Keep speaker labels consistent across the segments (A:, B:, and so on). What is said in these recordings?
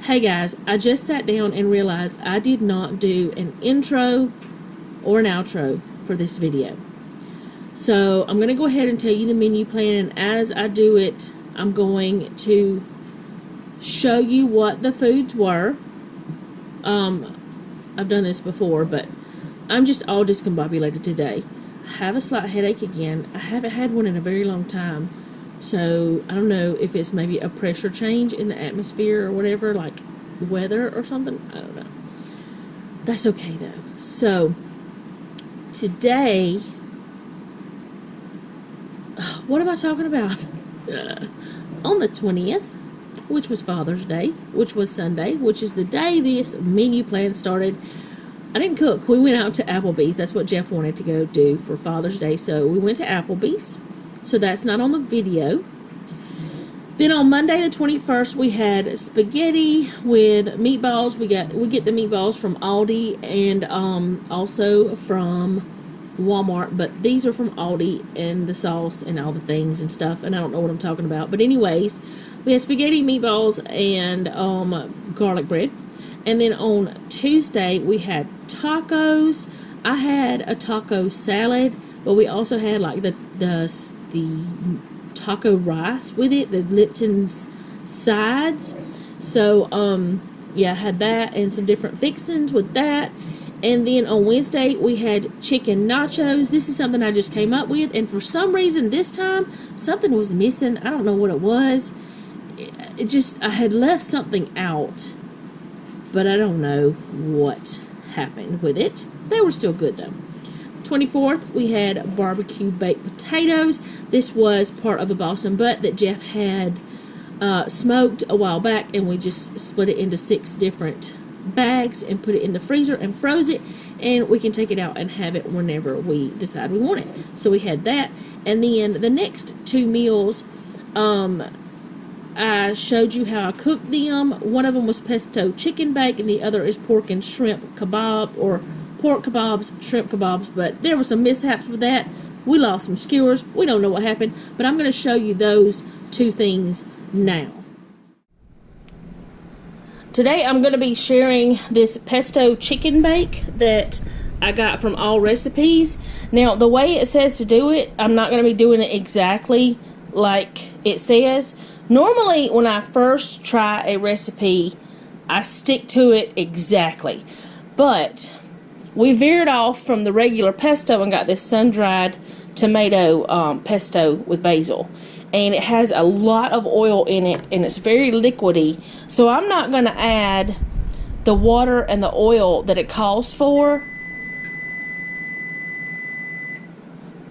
A: Hey guys, I just sat down and realized I did not do an intro or an outro for this video. So I'm going to go ahead and tell you the menu plan, and as I do it, I'm going to show you what the foods were. I've done this before, but I'm just all discombobulated today. I have a slight headache again. I haven't had one in a very long time. So, I don't know if it's maybe a pressure change in the atmosphere or whatever, like weather or something. I don't know. That's okay, though. So, today, what am I talking about? On the 20th, which was Father's Day, which was Sunday, which is the day this menu plan started. I didn't cook. We went out to Applebee's. That's what Jeff wanted to go do for Father's Day. So, we went to Applebee's. So that's not on the video. Then on Monday the 21st, we had spaghetti with meatballs. We get the meatballs from Aldi and also from Walmart, but these are from Aldi, and the sauce and all the things and stuff, and I don't know what I'm talking about. But anyways, we had spaghetti, meatballs, and garlic bread. And then on Tuesday, we had tacos. I had a taco salad, but we also had like the taco rice with it, the Lipton's sides. So, yeah, I had that and some different fixings with that. And then on Wednesday, we had chicken nachos. This is something I just came up with, and for some reason this time, something was missing. I don't know what it was. It just, I had left something out, but I don't know what happened with it. They were still good, though. 24th, we had barbecue baked potatoes. This was part of a Boston butt that Jeff had smoked a while back, and we just split it into 6 different bags and put it in the freezer and froze it, and we can take it out and have it whenever we decide we want it. So we had that, and then the next 2 meals, I showed you how I cooked them. One of them was pesto chicken bake, and the other is pork and shrimp kebab, or pork kebabs, shrimp kebabs, but there were some mishaps with that. We lost some skewers. We don't know what happened, but I'm going to show you those 2 things now. Today I'm going to be sharing this pesto chicken bake that I got from All Recipes. Now, the way it says to do it, I'm not going to be doing it exactly like it says. Normally, when I first try a recipe, I stick to it exactly, but we veered off from the regular pesto and got this sun-dried tomato pesto with basil. And it has a lot of oil in it, and it's very liquidy. So I'm not going to add the water and the oil that it calls for.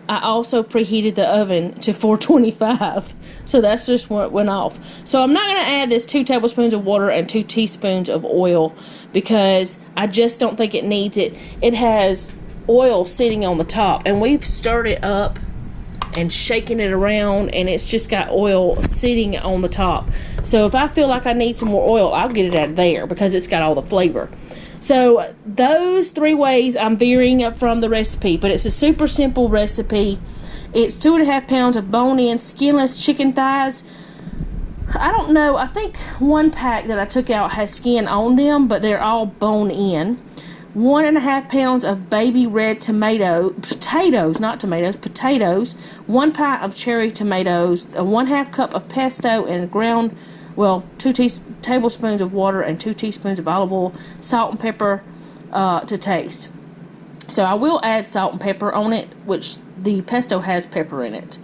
A: I also preheated the oven to 425. So that's just what went off. So I'm not going to add this 2 tablespoons of water and 2 teaspoons of oil, because I just don't think it needs it. It has oil sitting on the top, and we've stirred it up and shaking it around, and it's just got oil sitting on the top. So if I feel like I need some more oil, I'll get it out of there because it's got all the flavor. So those 3 ways I'm veering from the recipe, but it's a super simple recipe. It's 2.5 pounds of bone-in skinless chicken thighs. I don't know, I think 1 pack that I took out has skin on them, but they're all bone-in. 1.5 pounds of baby red potatoes, 1 pint of cherry tomatoes, a 1/2 cup of pesto, and ground, 2 tablespoons of water and 2 teaspoons of olive oil, salt and pepper to taste. So I will add salt and pepper on it, which the pesto has pepper in it.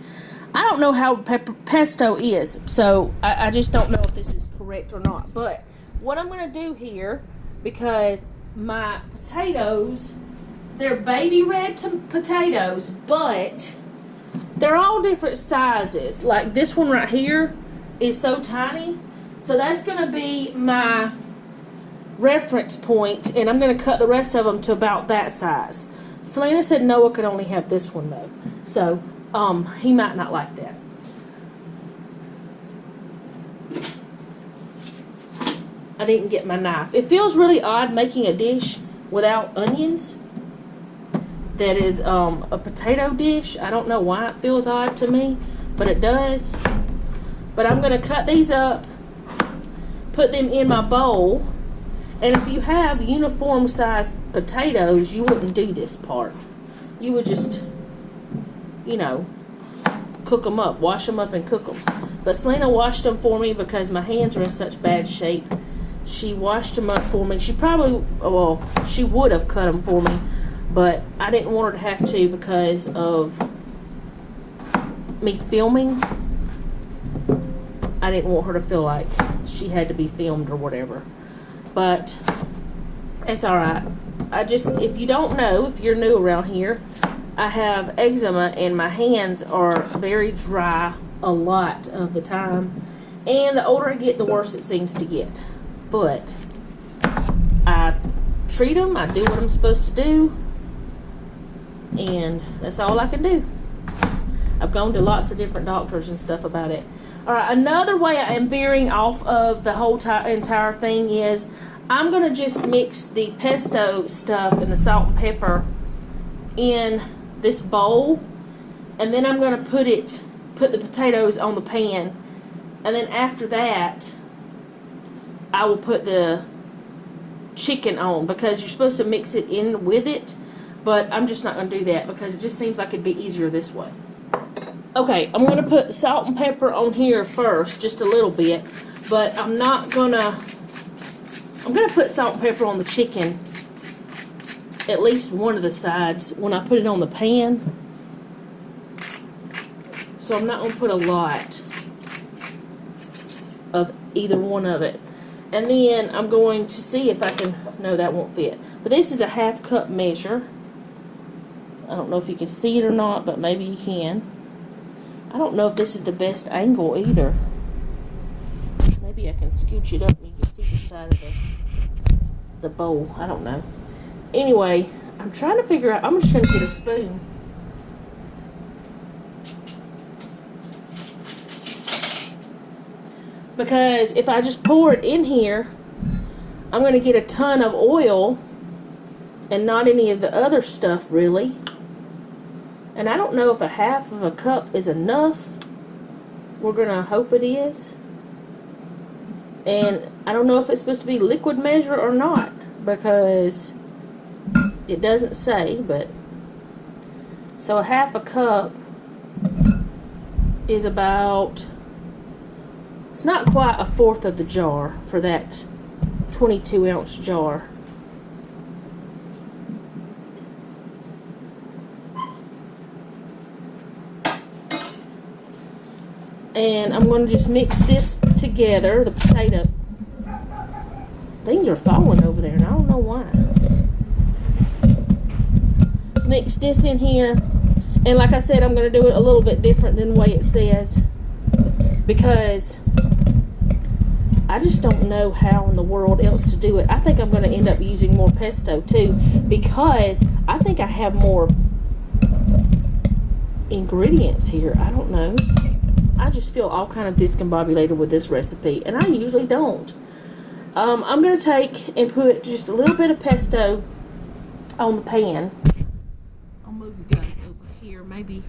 A: I don't know how pesto is, so I just don't know if this is correct or not. But what I'm going to do here, because my potatoes, they're baby red potatoes, but they're all different sizes. Like this one right here is so tiny. So that's going to be my reference point, and I'm going to cut the rest of them to about that size. Selena said Noah could only have this one though. So, he might not like that. I didn't get my knife. It feels really odd making a dish without onions that is a potato dish. I don't know why it feels odd to me, but it does. But I'm going to cut these up put them in my bowl. And if you have uniform sized potatoes, you wouldn't do this part. You would just, you know, cook them up, wash them up and cook them. But Selena washed them for me because my hands are in such bad shape. She washed them up for me. She probably, well, she would have cut them for me, but I didn't want her to have to because of me filming. I didn't want her to feel like she had to be filmed or whatever. But it's alright. If you don't know, if you're new around here, I have eczema and my hands are very dry a lot of the time. And the older I get, the worse it seems to get. But I treat them, I do what I'm supposed to do, and that's all I can do. I've gone to lots of different doctors and stuff about it. Alright, another way I am veering off of the whole entire thing is I'm going to just mix the pesto stuff and the salt and pepper in this bowl, and then I'm going to put the potatoes on the pan, and then after that I will put the chicken on, because you're supposed to mix it in with it, but I'm just not going to do that because it just seems like it'd be easier this way. Okay, I'm going to put salt and pepper on here first, just a little bit, but I'm going to put salt and pepper on the chicken, at least one of the sides, when I put it on the pan. So I'm not going to put a lot of either one of it. And then I'm going to see if I can, no, that won't fit. But this is a 1/2 cup measure. I don't know if you can see it or not, but maybe you can. I don't know if this is the best angle either. Maybe I can scooch it up and you can see the side of the bowl. I don't know. Anyway, I'm trying to figure out, I'm just going to get a spoon. Because if I just pour it in here, I'm going to get a ton of oil and not any of the other stuff really. And I don't know if a 1/2 cup is enough. We're going to hope it is. And I don't know if it's supposed to be liquid measure or not, because it doesn't say, but so a 1/2 cup is about, it's not quite 1/4 of the jar for that 22-ounce jar. And I'm going to just mix this together, the potato. Things are falling over there, and I don't know why. Mix this in here. And like I said, I'm going to do it a little bit different than the way it says, because I just don't know how in the world else to do it. I think I'm going to end up using more pesto too, because I think I have more ingredients here. I don't know. I just feel all kind of discombobulated with this recipe, and I usually don't. I'm going to take and put just a little bit of pesto on the pan. I'll move you guys over here. Maybe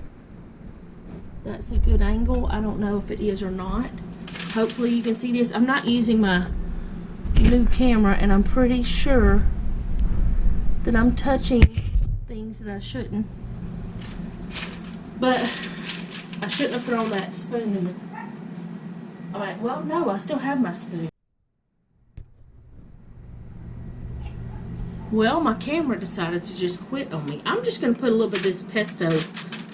A: that's a good angle. I don't know if it is or not. Hopefully you can see this. I'm not using my new camera, and I'm pretty sure that I'm touching things that I shouldn't. But I shouldn't have thrown that spoon in there. Alright, well, no, I still have my spoon. Well, my camera decided to just quit on me. I'm just going to put a little bit of this pesto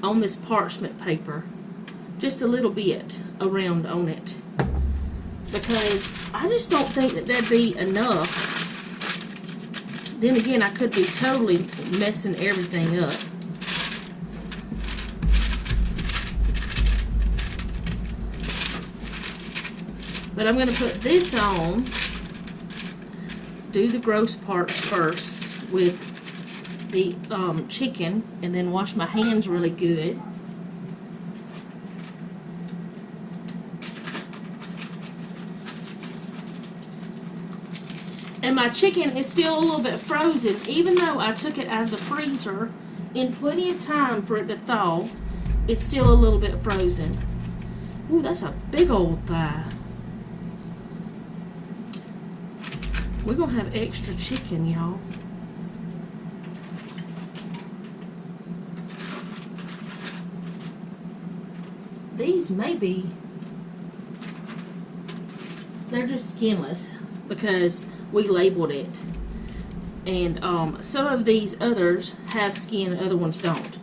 A: on this parchment paper. Just a little bit around on it. Because I just don't think that that'd be enough. Then again, I could be totally messing everything up. But I'm going to put this on, do the gross parts first with the chicken, and then wash my hands really good. And my chicken is still a little bit frozen, even though I took it out of the freezer in plenty of time for it to thaw. It's still a little bit frozen. Ooh, that's a big old thigh. We're gonna have extra chicken, y'all. These may be, they're just skinless because we labeled it. And some of these others have skin, other ones don't.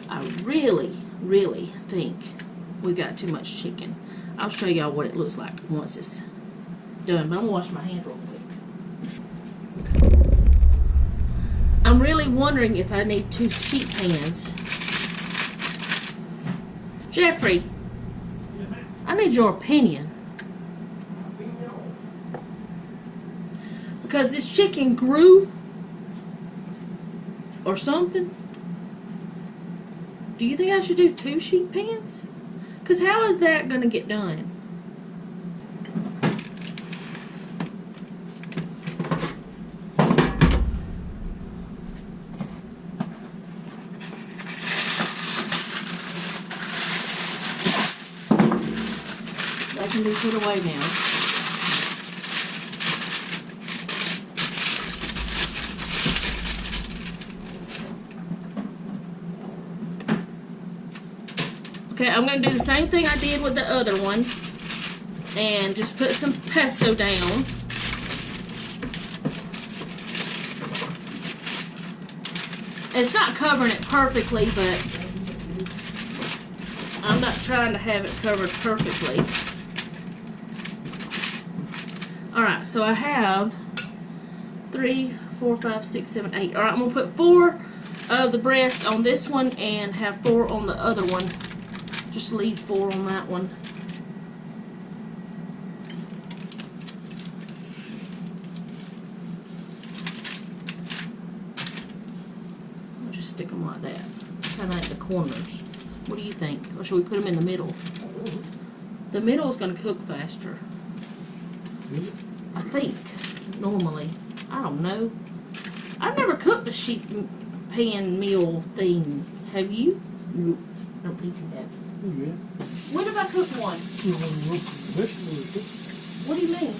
A: I really, really think we got too much chicken. I'll show y'all what it looks like once it's done, but I'm gonna wash my hands real quick. I'm really wondering if I need 2 sheet pans. Jeffrey, I need your opinion. Because this chicken grew or something. Do you think I should do 2 sheet pans? Because how is that going to get done? That can be put away now. Okay, I'm going to do the same thing I did with the other one. And just put some pesto down. It's not covering it perfectly, but I'm not trying to have it covered perfectly. Alright, so I have 3, 4, 5, 6, 7, 8. Alright, I'm going to put 4 of the breast on this one and have 4 on the other one. Just leave 4 on that one. I'll just stick them like that. Kind of at the corners. What do you think? Or should we put them in the middle? The middle is going to cook faster. I think. Normally. I don't know. I've never cooked a sheet pan meal thing. Have you?
B: No.
A: I don't think you have.
B: Yeah.
A: When have I cooked one? What do you mean?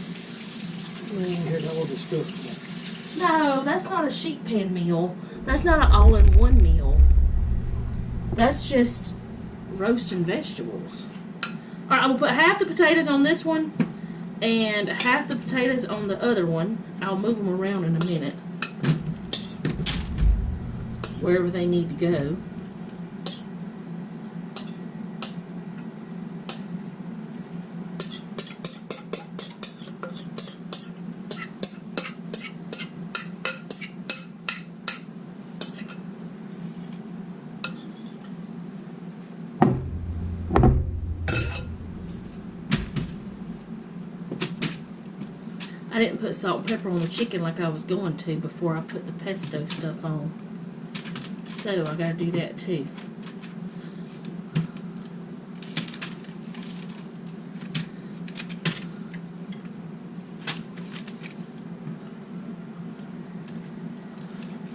A: No, that's not a sheet pan meal. That's not an all-in-one meal. That's just roasting vegetables. Alright, I'm going to put half the potatoes on this one and half the potatoes on the other one. I'll move them around in a minute. Wherever they need to go. I didn't put salt and pepper on the chicken like I was going to before I put the pesto stuff on. So I gotta do that too.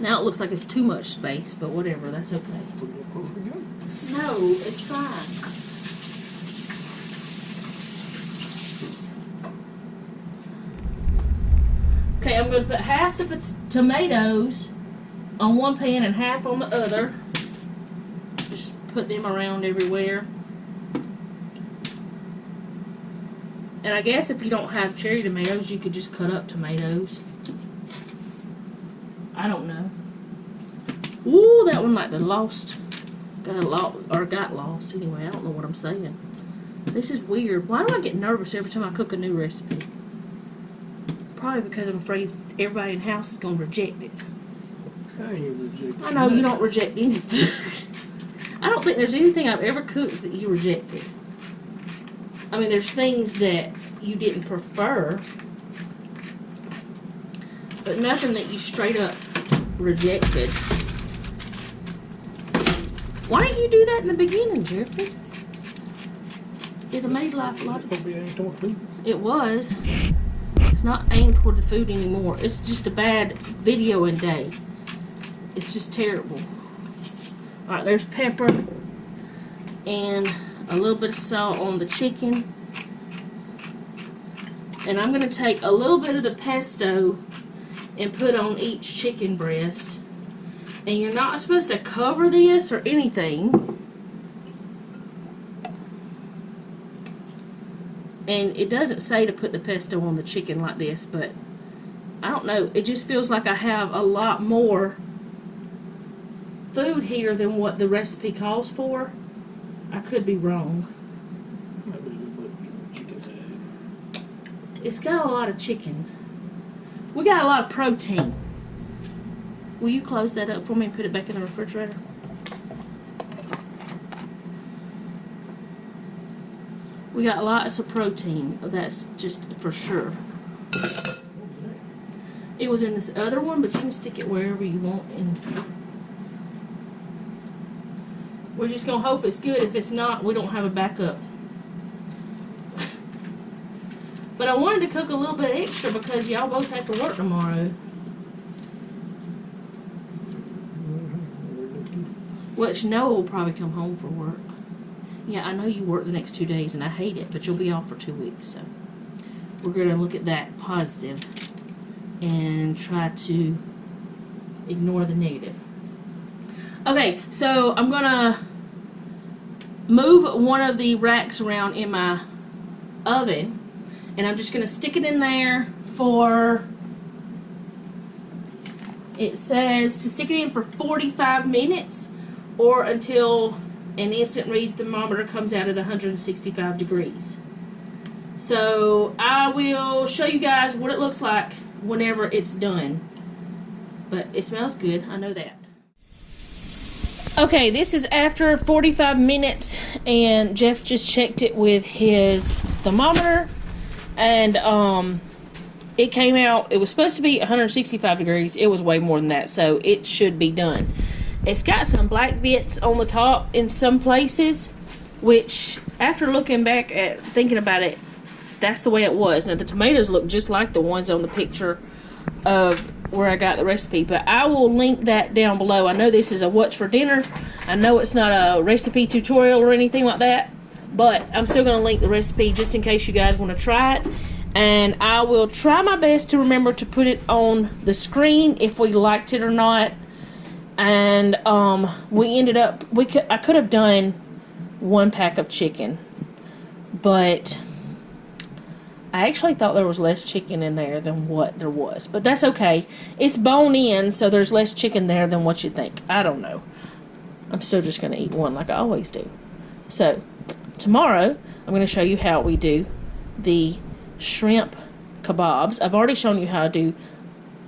A: Now it looks like it's too much space, but whatever, that's okay. No, it's fine. Okay, I'm going to put half the tomatoes on one pan and half on the other. Just put them around everywhere. And I guess if you don't have cherry tomatoes, you could just cut up tomatoes. I don't know. Ooh, that one like the got lost. Anyway, I don't know what I'm saying. This is weird. Why do I get nervous every time I cook a new recipe? Probably because I'm afraid everybody in the house is going to reject it. I know you don't reject any food. I don't think there's anything I've ever cooked that you rejected. I mean, there's things that you didn't prefer, but nothing that you straight up rejected. Why didn't you do that in the beginning, Jeffrey? It made life logical. It was. It's not aimed toward the food anymore. It's just a bad videoing day. It's just terrible. Alright, there's pepper and a little bit of salt on the chicken. And I'm going to take a little bit of the pesto and put on each chicken breast. And you're not supposed to cover this or anything. And it doesn't say to put the pesto on the chicken like this, but I don't know. It just feels like I have a lot more food here than what the recipe calls for. I could be wrong. It's got a lot of chicken. We got a lot of protein. Will you close that up for me and put it back in the refrigerator? We got lots of protein. That's just for sure. It was in this other one, but you can stick it wherever you want. And we're just going to hope it's good. If it's not, we don't have a backup. But I wanted to cook a little bit extra because y'all both have to work tomorrow. Which Noah will probably come home for work. Yeah, I know you work the next 2 days and I hate it, but you'll be off for 2 weeks. So we're going to look at that positive and try to ignore the negative. Okay, so I'm going to move one of the racks around in my oven. And I'm just going to stick it in there for, it says to stick it in for 45 minutes or until an instant read thermometer comes out at 165 degrees. So I will show you guys what it looks like whenever it's done. But it smells good, I know that. Okay, this is after 45 minutes and Jeff just checked it with his thermometer. And it came out, it was supposed to be 165 degrees. It was way more than that, so it should be done. It's got some black bits on the top in some places, which after looking back at thinking about it, that's the way it was. Now the tomatoes look just like the ones on the picture of where I got the recipe, but I will link that down below. I know this is a what's for dinner. I know it's not a recipe tutorial or anything like that, but I'm still going to link the recipe just in case you guys want to try it. And I will try my best to remember to put it on the screen if we liked it or not. And we ended up, I could have done 1 pack of chicken, but I actually thought there was less chicken in there than what there was. But that's okay. It's bone in, so there's less chicken there than what you think. I don't know. I'm still just going to eat 1 like I always do. So tomorrow, I'm going to show you how we do the shrimp kebabs. I've already shown you how to do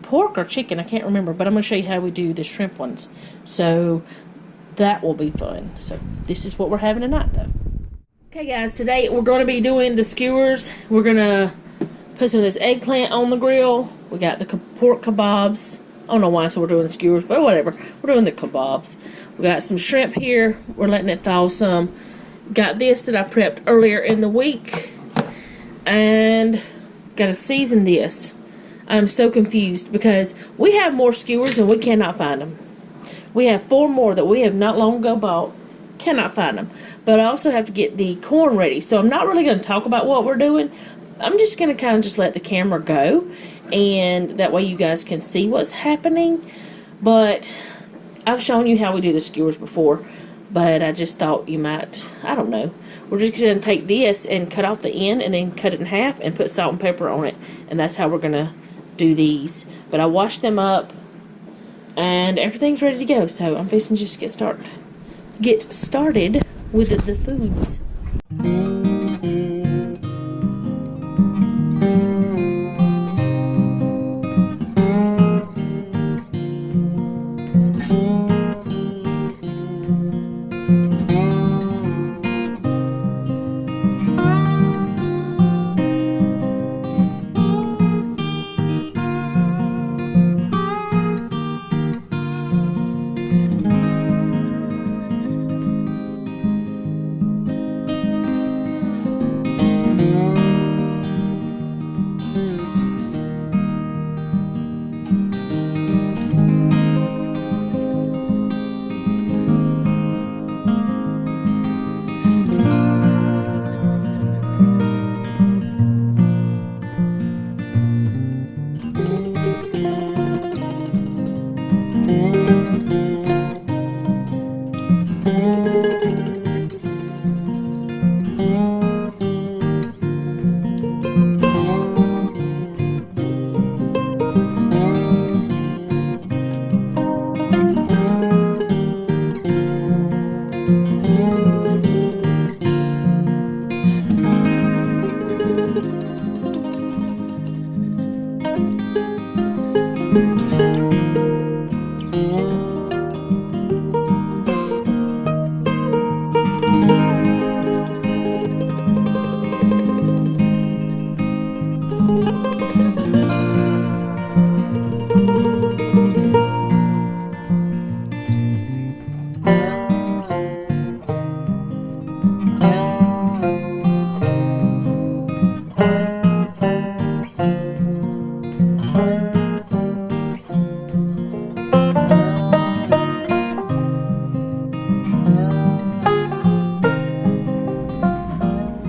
A: pork or chicken, I can't remember, but I'm going to show you how we do the shrimp ones. So that will be fun. So this is what we're having tonight, though. Okay, guys, today we're going to be doing the skewers. We're going to put some of this eggplant on the grill. We got the pork kebabs. I don't know why, so we're doing the skewers, but whatever. We're doing the kebabs. We got some shrimp here. We're letting it thaw some. Got this that I prepped earlier in the week. And got to season this. I'm so confused because we have more skewers and we cannot find them. We have 4 more that we have not long ago bought. Cannot find them. But I also have to get the corn ready. So I'm not really going to talk about what we're doing. I'm just going to kind of just let the camera go. And that way you guys can see what's happening. But I've shown you how we do the skewers before. But I just thought you might, I don't know. We're just going to take this and cut off the end and then cut it in half and put salt and pepper on it. And that's how we're going to do these. But I washed them up and everything's ready to go. So I'm fixing to just get started with the foods.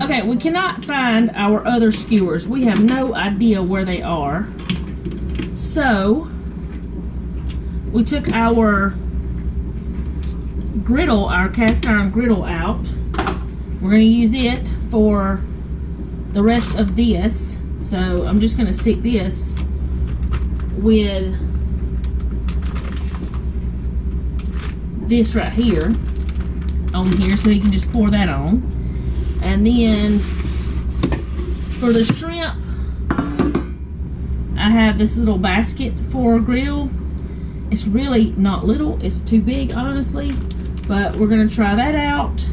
A: Okay, we cannot find our other skewers. We have no idea where they are. So, we took our griddle, our cast iron griddle out. We're going to use it for the rest of this. So, I'm just going to stick this with this right here on here so you can just pour that on. And then for the shrimp, I have this little basket for a grill. It's really not little, it's too big honestly, but we're gonna try that out.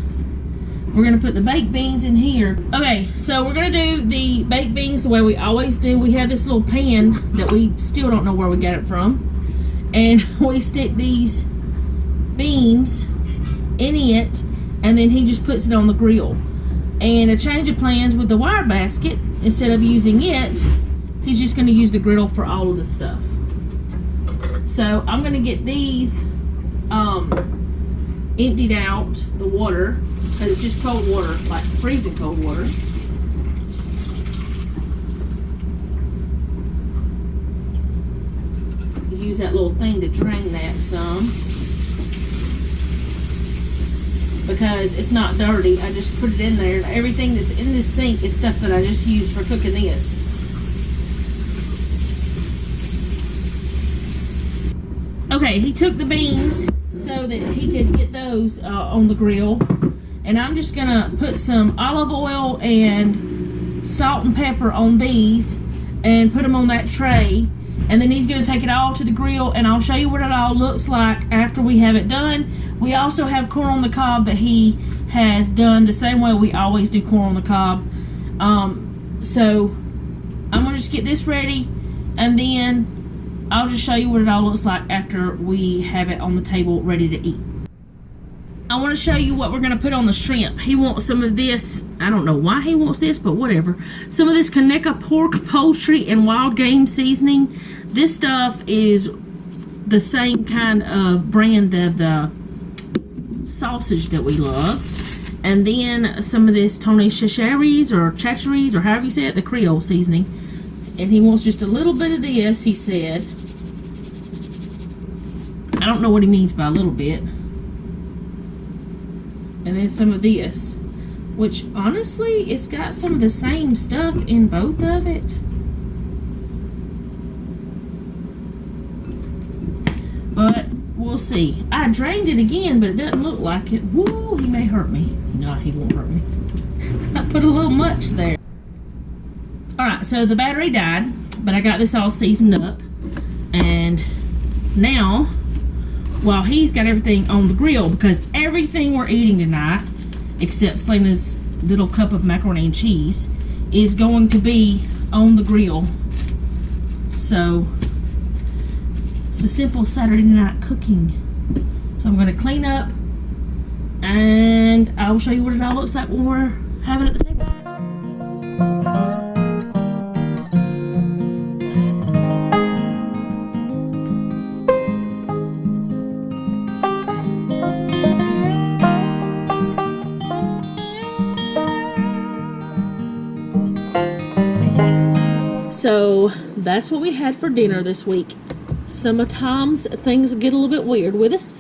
A: We're gonna put the baked beans in here. Okay, so we're gonna do the baked beans the way we always do. We have this little pan that we still don't know where we got it from, and we stick these beans in it, and then he just puts it on the grill. And a change of plans with the wire basket, instead of using it, he's just going to use the griddle for all of the stuff. So I'm going to get these emptied out, the water, because it's just cold water, like freezing cold water. Use that little thing to drain that some, because it's not dirty. I just put it in there. Everything that's in this sink is stuff that I just used for cooking this. Okay, he took the beans so that he could get those on the grill, and I'm just gonna put some olive oil and salt and pepper on these and put them on that tray, and then he's gonna take it all to the grill, and I'll show you what it all looks like after we have it done. We also have corn on the cob that he has done the same way we always do corn on the cob. So I'm gonna just get this ready, and then I'll just show you what it all looks like after we have it on the table ready to eat. I want to show you what we're going to put on the shrimp. He wants some of this. I don't know why he wants this, but whatever. Some of this Kaneka pork, poultry, and wild game seasoning. This stuff is the same kind of brand of the sausage that we love. And then some of this Tony Chachere's or Chachere's or however you say it, the Creole seasoning. And he wants just a little bit of this, he said. I don't know what he means by a little bit. And then some of this, which honestly, it's got some of the same stuff in both of it. But we'll see. I drained it again, but it doesn't look like it. Whoa, he may hurt me. No, he won't hurt me. I put a little much there. Alright, so the battery died, but I got this all seasoned up. And now, while he's got everything on the grill, because everything we're eating tonight, except Selena's little cup of macaroni and cheese, is going to be on the grill. So, it's a simple Saturday night cooking. So I'm going to clean up, and I'll show you what it all looks like when we're having it at the table. So that's what we had for dinner this week. Sometimes things get a little bit weird with us,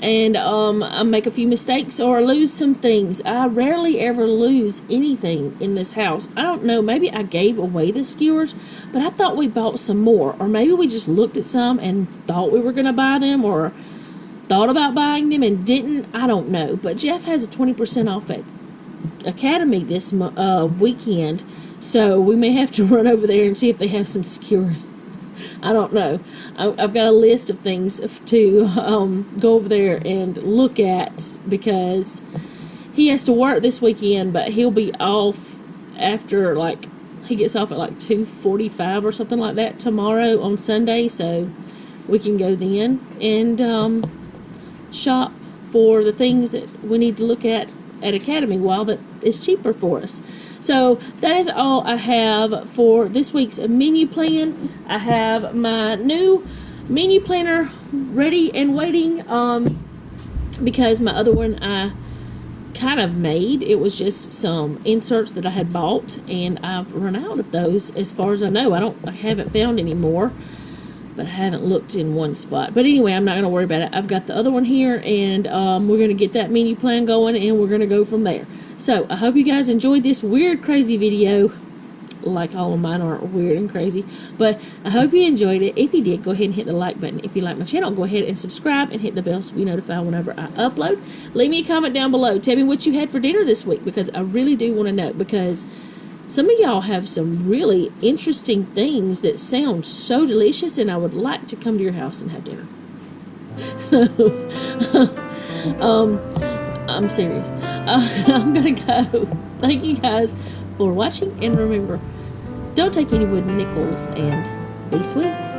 A: and I make a few mistakes or lose some things. I rarely ever lose anything in this house. I don't know, maybe I gave away the skewers, but I thought we bought some more, or maybe we just looked at some and thought we were going to buy them, or thought about buying them and didn't. I don't know, but Jeff has a 20% off at Academy this weekend, so we may have to run over there and see if they have some skewers. I don't know. I've got a list of things to go over there and look at, because he has to work this weekend, but he'll be off after, like, he gets off at like 2:45 or something like that tomorrow on Sunday, so we can go then and shop for the things that we need to look at Academy while that is cheaper for us. So that is all I have for this week's menu plan. I have my new menu planner ready and waiting, because my other one I kind of made. It was just some inserts that I had bought, and I've run out of those as far as I know. I haven't found any more, but I haven't looked in one spot. But anyway, I'm not going to worry about it. I've got the other one here, and we're going to get that menu plan going, and we're going to go from there. So, I hope you guys enjoyed this weird, crazy video. Like all of mine aren't weird and crazy. But I hope you enjoyed it. If you did, go ahead and hit the like button. If you like my channel, go ahead and subscribe and hit the bell so be notified whenever I upload. Leave me a comment down below. Tell me what you had for dinner this week, because I really do want to know. Because some of y'all have some really interesting things that sound so delicious, and I would like to come to your house and have dinner. So, I'm serious. I'm gonna go. Thank you guys for watching, and remember, don't take any wooden nickels, and be sweet.